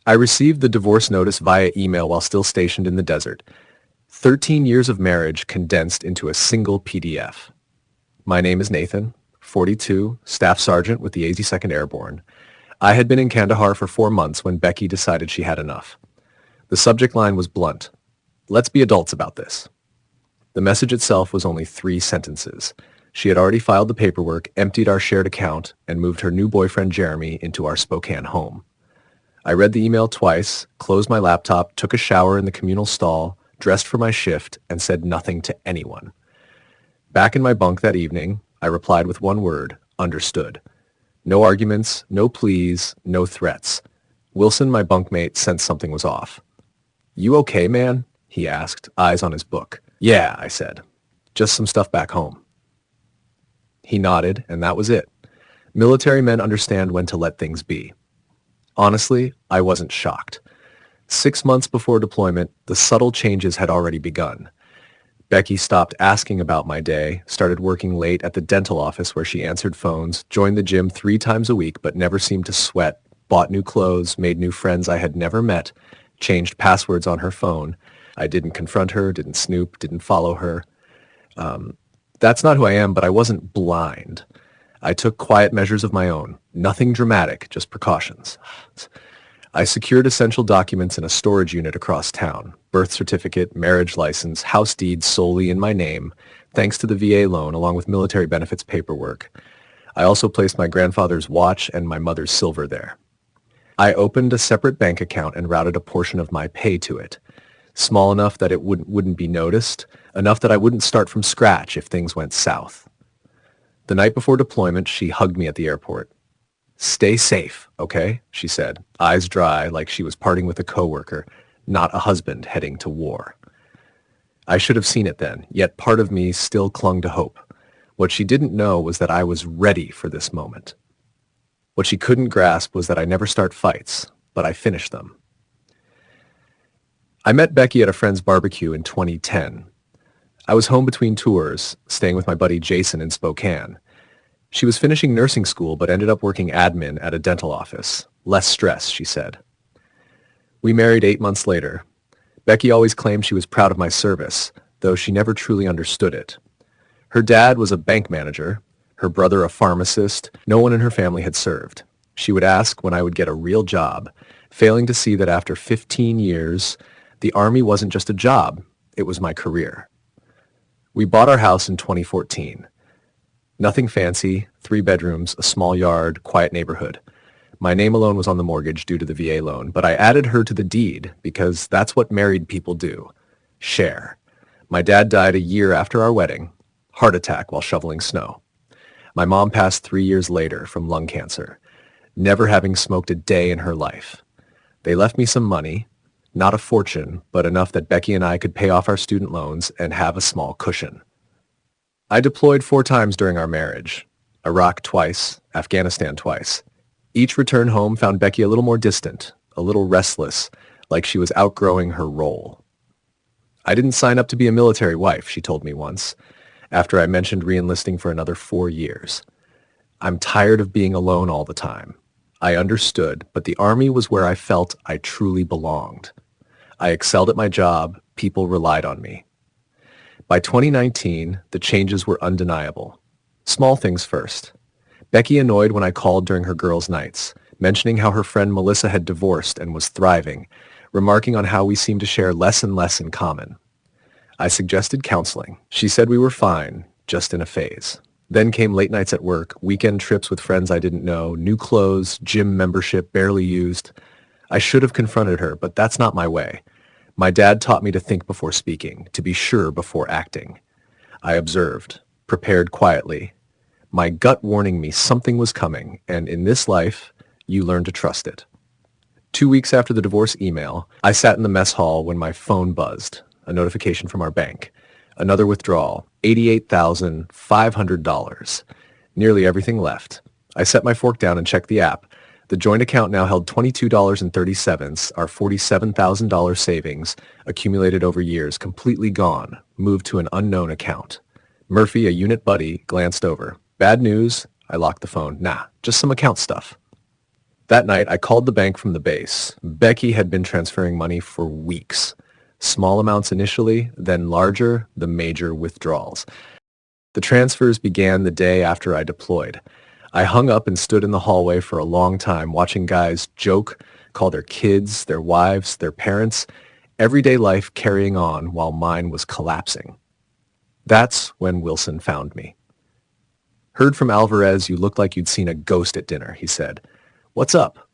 I received the divorce notice via email while still stationed in the desert. 13 years of marriage condensed into a single PDF. My name is Nathan, 42, Staff Sergeant with the 82nd Airborne. I had been in Kandahar for 4 months when Becky decided she had enough. The subject line was blunt. Let's be adults about this. The message itself was only 3 sentences. She had already filed the paperwork, emptied our shared account, and moved her new boyfriend Jeremy into our Spokane home. I read the email twice, closed my laptop, took a shower in the communal stall, dressed for my shift, and said nothing to anyone. Back in my bunk that evening, I replied with one word, understood. No arguments, no pleas, no threats. Wilson, my bunkmate, sensed something was off. You okay, man? He asked, eyes on his book. Yeah, I said. Just some stuff back home. He nodded, and that was it. Military men understand when to let things be. Honestly, I wasn't shocked. 6 months before deployment, the subtle changes had already begun. Becky stopped asking about my day, started working late at the dental office where she answered phones, joined the gym 3 times a week but never seemed to sweat, bought new clothes, made new friends I had never met, changed passwords on her phone. I didn't confront her, didn't snoop, didn't follow her. That's not who I am, but I wasn't blind. I took quiet measures of my own. Nothing dramatic, just precautions. I secured essential documents in a storage unit across town. Birth certificate, marriage license, house deeds solely in my name, thanks to the VA loan along with military benefits paperwork. I also placed my grandfather's watch and my mother's silver there. I opened a separate bank account and routed a portion of my pay to it. Small enough that it wouldn't be noticed, enough that I wouldn't start from scratch if things went south. The night before deployment, she hugged me at the airport. Stay safe, okay? She said, eyes dry like she was parting with a coworker, not a husband heading to war. I should have seen it then, yet part of me still clung to hope. What she didn't know was that I was ready for this moment. What she couldn't grasp was that I never start fights, but I finish them. I met Becky at a friend's barbecue in 2010. I was home between tours, staying with my buddy Jason in Spokane. She was finishing nursing school but ended up working admin at a dental office. Less stress, she said. We married 8 months later. Becky always claimed she was proud of my service, though she never truly understood it. Her dad was a bank manager, her brother a pharmacist. No one in her family had served. She would ask when I would get a real job, failing to see that after 15 years, the Army wasn't just a job, it was my career. We bought our house in 2014. Nothing fancy, 3 bedrooms, a small yard, quiet neighborhood. My name alone was on the mortgage due to the VA loan, but I added her to the deed because that's what married people do. Share. My dad died a year after our wedding, heart attack while shoveling snow. My mom passed 3 years later from lung cancer, never having smoked a day in her life. They left me some money, not a fortune, but enough that Becky and I could pay off our student loans and have a small cushion. I deployed 4 times during our marriage. Iraq twice, Afghanistan twice. Each return home found Becky a little more distant, a little restless, like she was outgrowing her role. I didn't sign up to be a military wife, she told me once, after I mentioned re-enlisting for another 4 years. I'm tired of being alone all the time. I understood, but the Army was where I felt I truly belonged. I excelled at my job, people relied on me. By 2019, the changes were undeniable. Small things first. Becky annoyed when I called during her girls' nights, mentioning how her friend Melissa had divorced and was thriving, remarking on how we seemed to share less and less in common. I suggested counseling. She said we were fine, just in a phase. Then came late nights at work, weekend trips with friends I didn't know, new clothes, gym membership barely used. I should have confronted her, but that's not my way. My dad taught me to think before speaking, to be sure before acting. I observed, prepared quietly, my gut warning me something was coming, and in this life, you learn to trust it. 2 weeks after the divorce email, I sat in the mess hall when my phone buzzed, a notification from our bank. Another withdrawal, $88,500. Nearly everything left. I set my fork down and checked the app. The joint account now held $22.30, our $47,000 savings, accumulated over years, completely gone, moved to an unknown account. Murphy, a unit buddy, glanced over. Bad news. I locked the phone. Nah, just some account stuff. That night, I called the bank from the base. Becky had been transferring money for weeks. Small amounts initially, then larger, the major withdrawals. The transfers began the day after I deployed. I hung up and stood in the hallway for a long time watching guys joke, call their kids, their wives, their parents, everyday life carrying on while mine was collapsing. That's when Wilson found me. "Heard from Alvarez you looked like you'd seen a ghost at dinner," he said. "What's up?"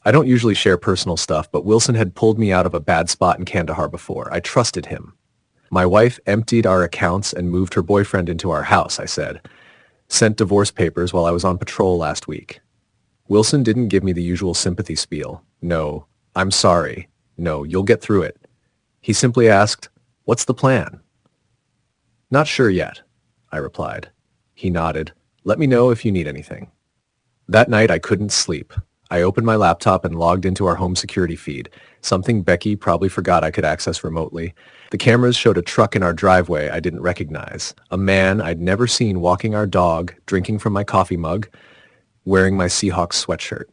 I don't usually share personal stuff, but Wilson had pulled me out of a bad spot in Kandahar before. I trusted him. "My wife emptied our accounts and moved her boyfriend into our house," I said. "Sent divorce papers while I was on patrol last week." Wilson didn't give me the usual sympathy spiel. No, "I'm sorry." No, "You'll get through it." He simply asked, "What's the plan?" "Not sure yet," I replied. He nodded. "Let me know if you need anything." That night I couldn't sleep. I opened my laptop and logged into our home security feed, something Becky probably forgot I could access remotely. The cameras showed a truck in our driveway I didn't recognize, a man I'd never seen walking our dog, drinking from my coffee mug, wearing my Seahawks sweatshirt.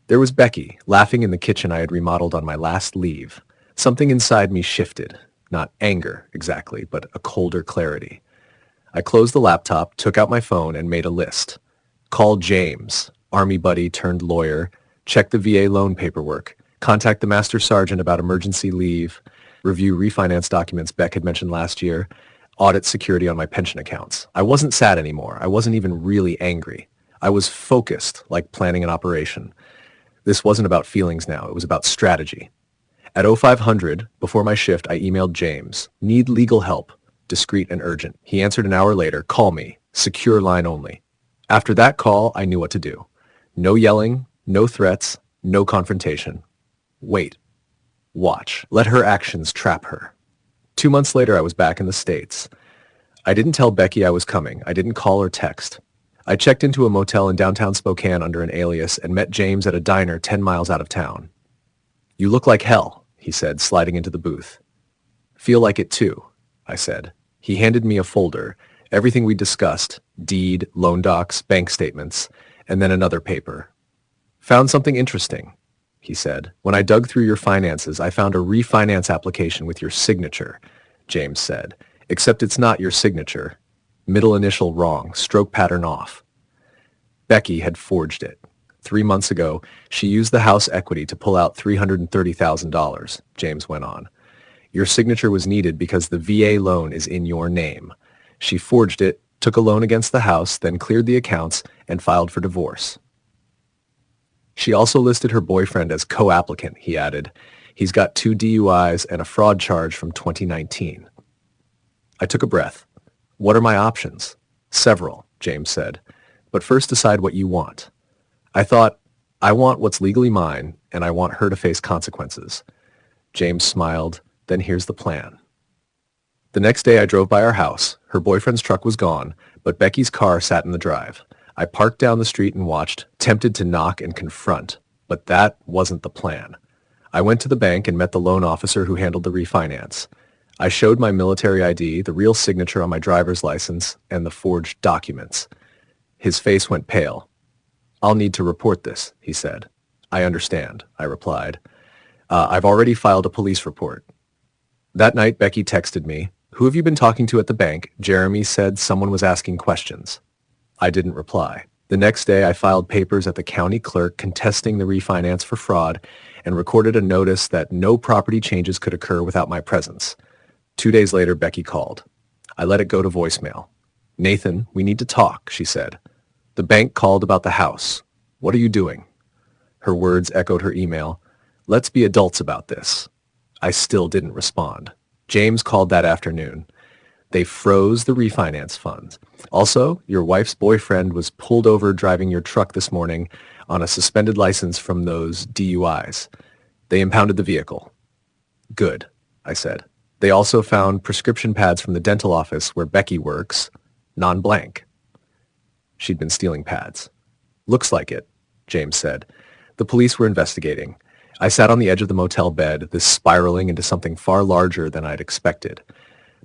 There was Becky, laughing in the kitchen I had remodeled on my last leave. Something inside me shifted. Not anger, exactly, but a colder clarity. I closed the laptop, took out my phone, and made a list. Call James, Army buddy turned lawyer, check the VA loan paperwork, contact the Master Sergeant about emergency leave, review refinance documents Beck had mentioned last year, audit security on my pension accounts. I wasn't sad anymore. I wasn't even really angry. I was focused, like planning an operation. This wasn't about feelings now. It was about strategy. At 0500, before my shift, I emailed James. "Need legal help. Discreet and urgent." He answered an hour later. "Call me. Secure line only." After that call, I knew what to do. No yelling, no threats, no confrontation. Wait. Watch. Let her actions trap her. 2 months later, I was back in the States. I didn't tell Becky I was coming. I didn't call or text. I checked into a motel in downtown Spokane under an alias and met James at a diner 10 miles out of town. "You look like hell," he said, sliding into the booth. "Feel like it too," I said. He handed me a folder, everything we discussed, deed, loan docs, bank statements, and then another paper. "Found something interesting," he said. "When I dug through your finances, I found a refinance application with your signature," James said. "Except it's not your signature. Middle initial wrong, stroke pattern off." Becky had forged it. 3 months ago, she used the house equity to pull out $330,000, James went on. "Your signature was needed because the VA loan is in your name. She forged it, took a loan against the house, then cleared the accounts and filed for divorce." She also listed her boyfriend as co-applicant, he added. "He's got 2 DUIs and a fraud charge from 2019. I took a breath. "What are my options?" "Several," James said. "But first decide what you want." I thought, I want what's legally mine, and I want her to face consequences. James smiled. "Then here's the plan." The next day I drove by our house. Her boyfriend's truck was gone, but Becky's car sat in the drive. I parked down the street and watched, tempted to knock and confront, but that wasn't the plan. I went to the bank and met the loan officer who handled the refinance. I showed my military ID, the real signature on my driver's license, and the forged documents. His face went pale. "I'll need to report this," he said. "I understand," I replied. I've already filed a police report." That night, Becky texted me, "Who have you been talking to at the bank? Jeremy said someone was asking questions." I didn't reply. The next day, I filed papers at the county clerk contesting the refinance for fraud and recorded a notice that no property changes could occur without my presence. 2 days later, Becky called. I let it go to voicemail. "Nathan, we need to talk," she said. "The bank called about the house. What are you doing?" Her words echoed her email. "Let's be adults about this." I still didn't respond. James called that afternoon. "They froze the refinance funds. Also, your wife's boyfriend was pulled over driving your truck this morning on a suspended license from those DUIs. They impounded the vehicle." "Good," I said. "They also found prescription pads from the dental office where Becky works, non-blank." She'd been stealing pads. "Looks like it," James said. The police were investigating. I sat on the edge of the motel bed, this spiraling into something far larger than I'd expected.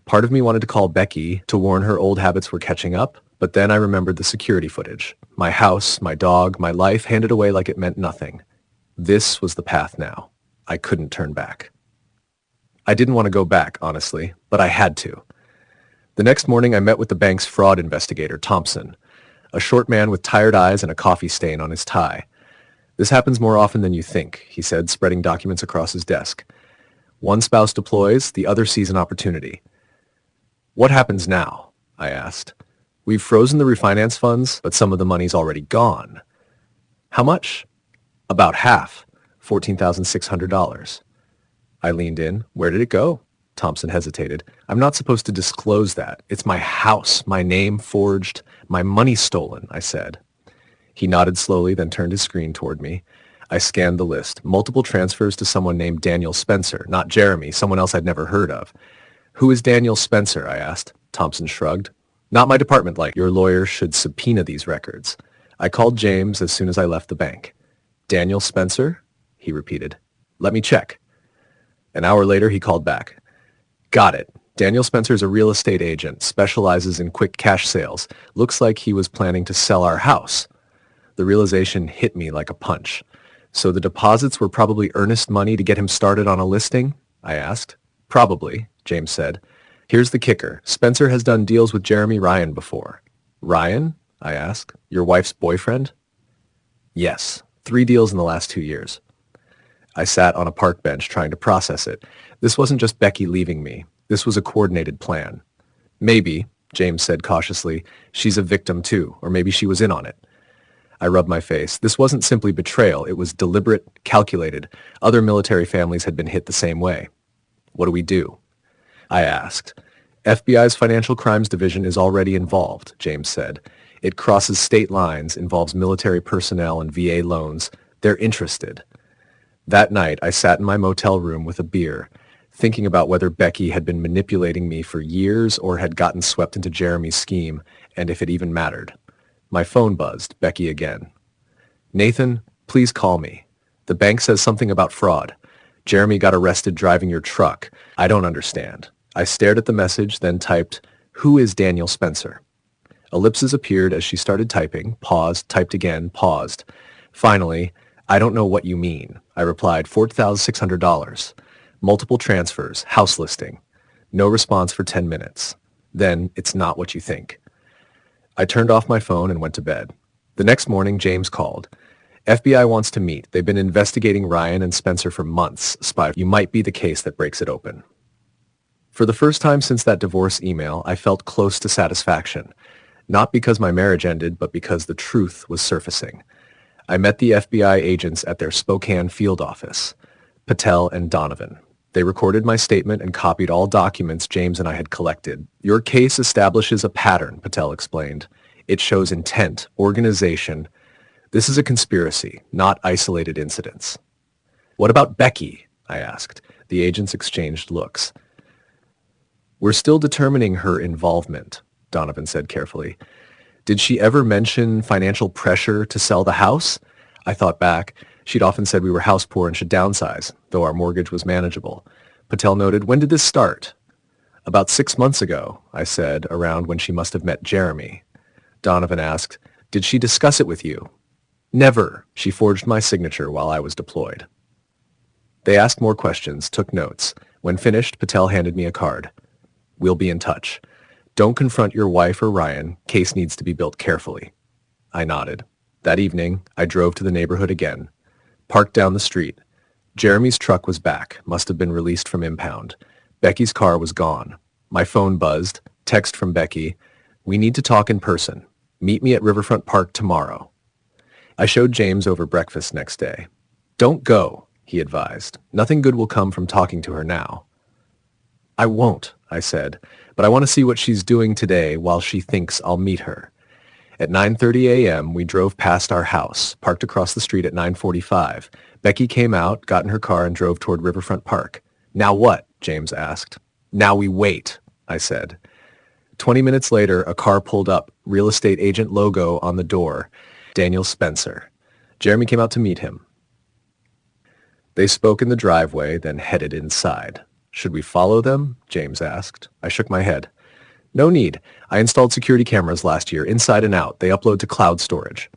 Part of me wanted to call Becky to warn her old habits were catching up, But then I remembered the security footage. My house, my dog, my life handed away like it meant nothing. This was the path now. I couldn't turn back. I didn't want to go back, honestly, but I had to. The next morning I met with the bank's fraud investigator, Thompson, a short man with tired eyes and a coffee stain on his tie. This happens more often than you think, he said, spreading documents across his desk. One spouse deploys, the other sees an opportunity. What happens now? I asked. We've frozen the refinance funds, but some of the money's already gone. How much? About half, $14,600. I leaned in. Where did it go? Thompson hesitated. I'm not supposed to disclose that. It's my house, my name forged, my money stolen, I said. He nodded slowly, then turned his screen toward me. I scanned the list. Multiple transfers to someone named Daniel Spencer, not Jeremy, someone else I'd never heard of. Who is Daniel Spencer? I asked. Thompson shrugged. Not my department, like your lawyer should subpoena these records. I called James as soon as I left the bank. Daniel Spencer? He repeated. Let me check. An hour later, he called back. Got it. Daniel Spencer is a real estate agent, specializes in quick cash sales. Looks like he was planning to sell our house. The realization hit me like a punch. So the deposits were probably earnest money to get him started on a listing? I asked. Probably, James said. Here's the kicker. Spencer has done deals with Jeremy Ryan before. Ryan? I asked. Your wife's boyfriend? Yes. 3 deals in the last 2 years. I sat on a park bench trying to process it. This wasn't just Becky leaving me. This was a coordinated plan. Maybe, James said cautiously, she's a victim too, or maybe she was in on it. I rubbed my face. This wasn't simply betrayal. It was deliberate, calculated. Other military families had been hit the same way. What do we do? I asked. FBI's Financial Crimes Division is already involved, James said. It crosses state lines, involves military personnel and VA loans. They're interested. That night, I sat in my motel room with a beer, thinking about whether Becky had been manipulating me for years or had gotten swept into Jeremy's scheme, and if it even mattered. My phone buzzed, Becky again. Nathan, please call me. The bank says something about fraud. Jeremy got arrested driving your truck. I don't understand. I stared at the message, then typed, Who is Daniel Spencer? Ellipses appeared as she started typing, paused, typed again, paused. Finally, I don't know what you mean. I replied, $4,600. Multiple transfers, house listing. No response for 10 minutes. Then, it's not what you think. I turned off my phone and went to bed. The next morning, James called. FBI wants to meet. They've been investigating Ryan and Spencer for months. Spy, you might be the case that breaks it open. For the first time since that divorce email, I felt close to satisfaction. Not because my marriage ended, but because the truth was surfacing. I met the FBI agents at their Spokane field office, Patel and Donovan. They recorded my statement and copied all documents James and I had collected. Your case establishes a pattern, Patel explained. It shows intent, organization. This is a conspiracy, not isolated incidents. What about Becky? I asked. The agents exchanged looks. We're still determining her involvement, Donovan said carefully. Did she ever mention financial pressure to sell the house? I thought back. She'd often said we were house poor and should downsize, though our mortgage was manageable. Patel noted, when did this start? About 6 months ago, I said, around when she must have met Jeremy. Donovan asked, did she discuss it with you? Never. She forged my signature while I was deployed. They asked more questions, took notes. When finished, Patel handed me a card. We'll be in touch. Don't confront your wife or Ryan. Case needs to be built carefully. I nodded. That evening, I drove to the neighborhood again. Parked down the street. Jeremy's truck was back, must have been released from impound. Becky's car was gone. My phone buzzed. Text from Becky. We need to talk in person. Meet me at Riverfront Park tomorrow. I showed James over breakfast next day. Don't go, he advised. Nothing good will come from talking to her now. I won't, I said, but I want to see what she's doing today while she thinks I'll meet her. At 9:30 a.m., we drove past our house, parked across the street at 9:45. Becky came out, got in her car, and drove toward Riverfront Park. Now what? James asked. Now we wait, I said. 20 minutes later, a car pulled up, real estate agent logo on the door. Daniel Spencer. Jeremy came out to meet him. They spoke in the driveway, then headed inside. Should we follow them? James asked. I shook my head. No need. I installed security cameras last year, inside and out. They upload to cloud storage.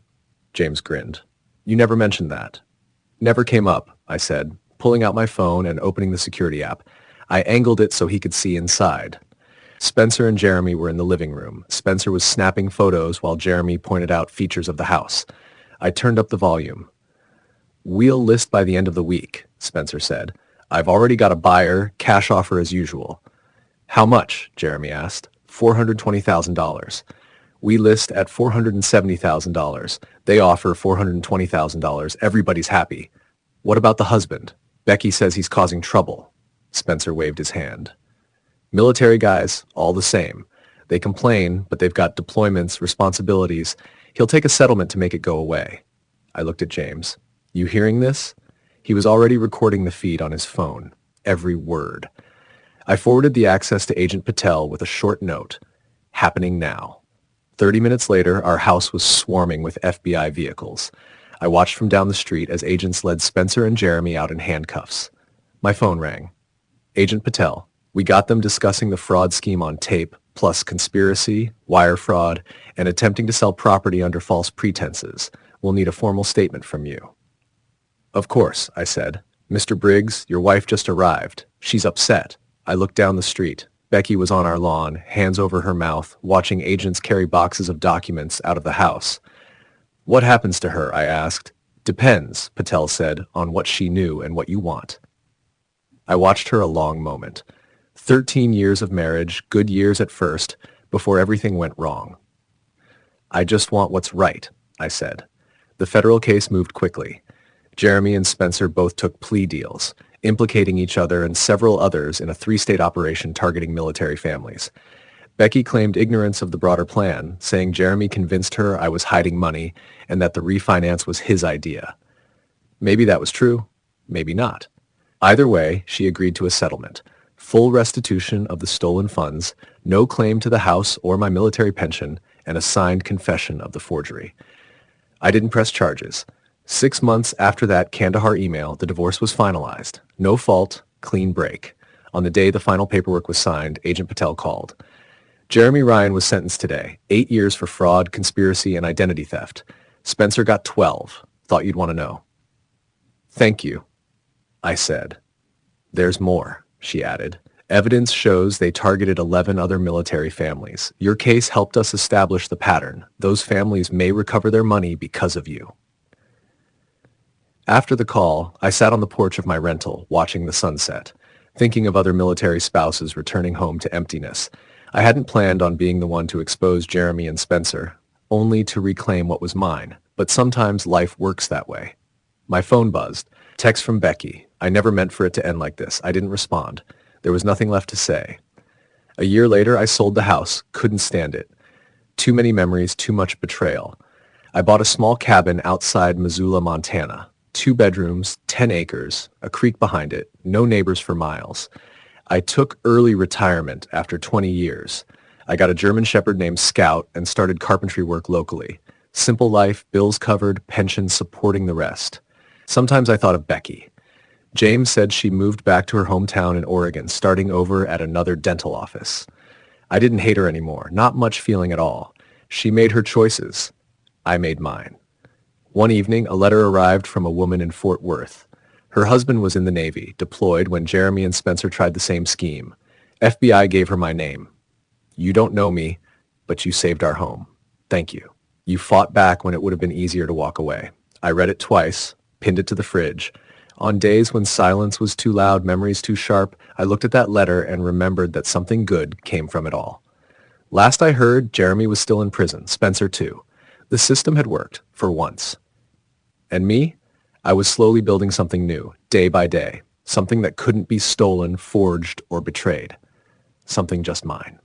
James grinned. You never mentioned that. Never came up, I said, pulling out my phone and opening the security app. I angled it so he could see inside. Spencer and Jeremy were in the living room. Spencer was snapping photos while Jeremy pointed out features of the house. I turned up the volume. We'll list by the end of the week, Spencer said. I've already got a buyer, cash offer as usual. How much? Jeremy asked. $420,000. We list at $470,000. They offer $420,000. Everybody's happy. What about the husband? Becky says he's causing trouble. Spencer waved his hand. Military guys, all the same. They complain, but they've got deployments, responsibilities. He'll take a settlement to make it go away. I looked at James. You hearing this? He was already recording the feed on his phone. Every word. I forwarded the access to Agent Patel with a short note. Happening now. 30 minutes later, our house was swarming with FBI vehicles. I watched from down the street as agents led Spencer and Jeremy out in handcuffs. My phone rang. Agent Patel, we got them discussing the fraud scheme on tape, plus conspiracy, wire fraud, and attempting to sell property under false pretenses. We'll need a formal statement from you. Of course, I said. Mr. Briggs, your wife just arrived. She's upset. I looked down the street. Becky was on our lawn, hands over her mouth, watching agents carry boxes of documents out of the house. What happens to her? I asked. Depends, Patel said, on what she knew and what you want. I watched her a long moment. 13 years of marriage, good years at first, before everything went wrong. I just want what's right, I said. The federal case moved quickly. Jeremy and Spencer both took plea deals, implicating each other and several others in a 3-state operation targeting military families. Becky claimed ignorance of the broader plan, saying Jeremy convinced her I was hiding money and that the refinance was his idea. Maybe that was true, maybe not. Either way, she agreed to a settlement. Full restitution of the stolen funds, no claim to the house or my military pension, and a signed confession of the forgery. I didn't press charges. 6 months after that Kandahar email, the divorce was finalized. No fault, clean break. On the day the final paperwork was signed, Agent Patel called. Jeremy Ryan was sentenced today. 8 years for fraud, conspiracy, and identity theft. Spencer got 12. Thought you'd want to know. Thank you, I said. There's more, she added. Evidence shows they targeted 11 other military families. Your case helped us establish the pattern. Those families may recover their money because of you. After the call, I sat on the porch of my rental, watching the sunset, thinking of other military spouses returning home to emptiness. I hadn't planned on being the one to expose Jeremy and Spencer, only to reclaim what was mine, but sometimes life works that way. My phone buzzed. Text from Becky. I never meant for it to end like this. I didn't respond. There was nothing left to say. A year later, I sold the house. Couldn't stand it. Too many memories, too much betrayal. I bought a small cabin outside Missoula, Montana. 2 bedrooms, 10 acres, a creek behind it, no neighbors for miles. I took early retirement after 20 years. I got a German Shepherd named Scout and started carpentry work locally. Simple life, bills covered, pension supporting the rest. Sometimes I thought of Becky. James said she moved back to her hometown in Oregon, starting over at another dental office. I didn't hate her anymore, not much feeling at all. She made her choices. I made mine. One evening, a letter arrived from a woman in Fort Worth. Her husband was in the Navy, deployed when Jeremy and Spencer tried the same scheme. FBI gave her my name. You don't know me, but you saved our home. Thank you. You fought back when it would have been easier to walk away. I read it twice, pinned it to the fridge. On days when silence was too loud, memories too sharp, I looked at that letter and remembered that something good came from it all. Last I heard, Jeremy was still in prison, Spencer too. The system had worked, for once. And me? I was slowly building something new, day by day, something that couldn't be stolen, forged, or betrayed. Something just mine.